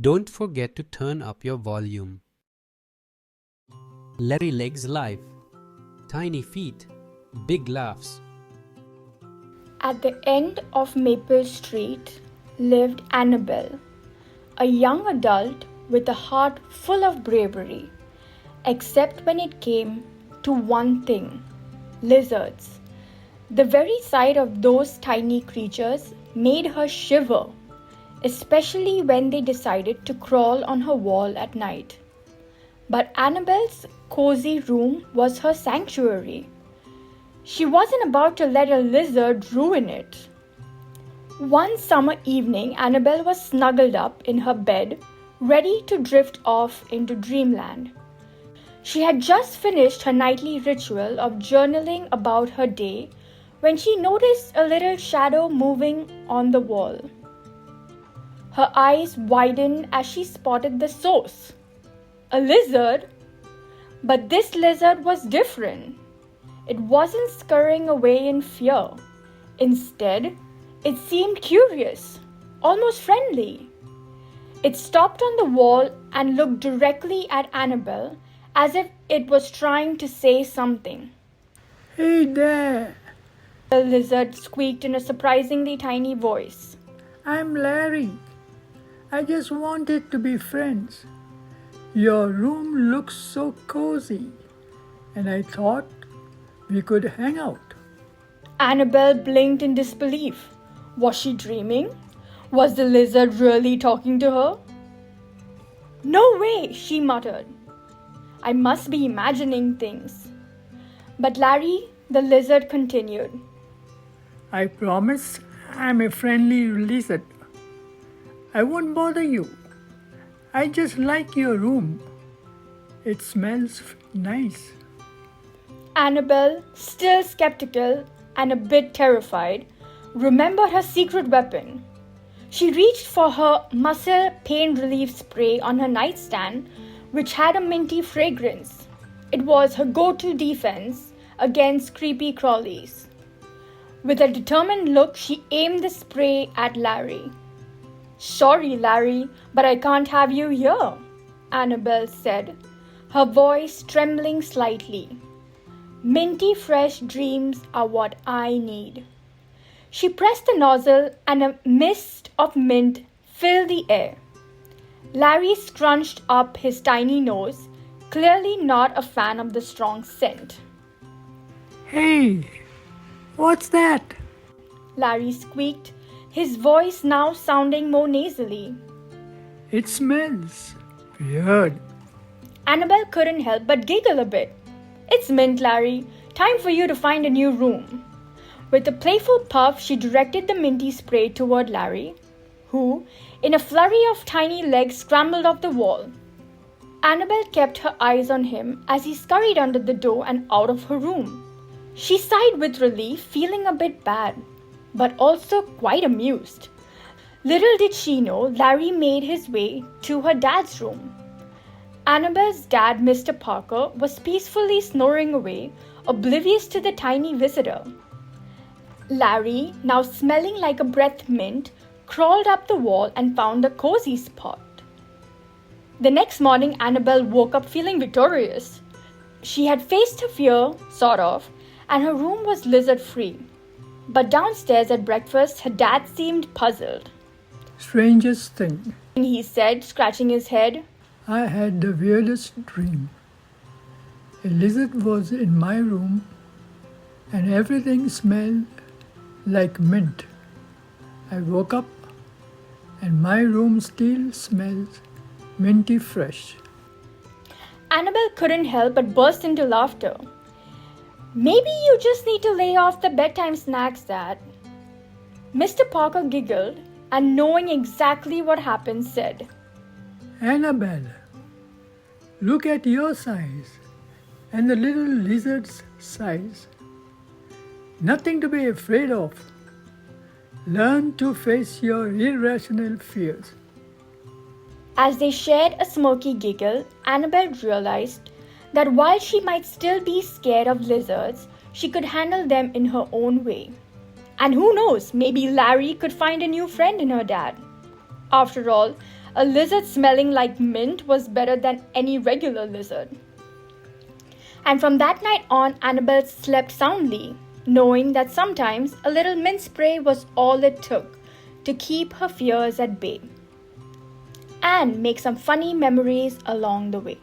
Don't forget to turn up your volume. Larry Leg's life. Tiny feet, big laughs. At the end of Maple Street lived Annabelle, a young adult with a heart full of bravery, except when it came to one thing: lizards. The very sight of those tiny creatures made her shiver, especially when they decided to crawl on her wall at night. But Annabelle's cozy room was her sanctuary. She wasn't about to let a lizard ruin it. One summer evening, Annabelle was snuggled up in her bed, ready to drift off into dreamland. She had just finished her nightly ritual of journaling about her day when she noticed a little shadow moving on the wall. Her eyes widened as she spotted the source. A lizard? But this lizard was different. It wasn't scurrying away in fear. Instead, it seemed curious, almost friendly. It stopped on the wall and looked directly at Annabelle as if it was trying to say something. "Hey there! The lizard squeaked in a surprisingly tiny voice. I'm Larry. I just wanted to be friends. Your room looks so cozy, and I thought we could hang out." Annabelle blinked in disbelief. Was she dreaming? Was the lizard really talking to her? "No way," she muttered. "I must be imagining things." But Larry, the lizard, continued. "I promise I'm a friendly lizard. I won't bother you. I just like your room. It smells nice." Annabelle, still skeptical and a bit terrified, remembered her secret weapon. She reached for her muscle pain relief spray on her nightstand, which had a minty fragrance. It was her go-to defense against creepy-crawlies. With a determined look, she aimed the spray at Larry. "Sorry, Larry, but I can't have you here," Annabelle said, her voice trembling slightly. "Minty fresh dreams are what I need." She pressed the nozzle and a mist of mint filled the air. Larry scrunched up his tiny nose, clearly not a fan of the strong scent. "Hey, what's that?" Larry squeaked, his voice now sounding more nasally. "It smells weird." Annabelle couldn't help but giggle a bit. "It's mint, Larry. Time for you to find a new room." With a playful puff, she directed the minty spray toward Larry, who, in a flurry of tiny legs, scrambled off the wall. Annabelle kept her eyes on him as he scurried under the door and out of her room. She sighed with relief, feeling a bit bad, but also quite amused. Little did she know, Larry made his way to her dad's room. Annabelle's dad, Mr. Parker, was peacefully snoring away, oblivious to the tiny visitor. Larry, now smelling like a breath mint, crawled up the wall and found a cozy spot. The next morning, Annabelle woke up feeling victorious. She had faced her fear, sort of, and her room was lizard-free. But downstairs at breakfast, her dad seemed puzzled. "Strangest thing. He said, scratching his head. I had the weirdest dream. A lizard was in my room, and everything smelled like mint. I woke up, and my room still smells minty fresh." Annabelle couldn't help but burst into laughter. "Maybe you just need to lay off the bedtime snacks, Dad." Mr. Parker giggled and, knowing exactly what happened, said, "Annabelle, look at your size and the little lizard's size. Nothing to be afraid of. Learn to face your irrational fears." As they shared a smirky giggle, Annabelle realized that while she might still be scared of lizards, she could handle them in her own way. And who knows, maybe Larry could find a new friend in her dad. After all, A lizard smelling like mint was better than any regular lizard. And from that night on, Annabelle slept soundly, knowing that sometimes a little mint spray was all it took to keep her fears at bay and make some funny memories along the way.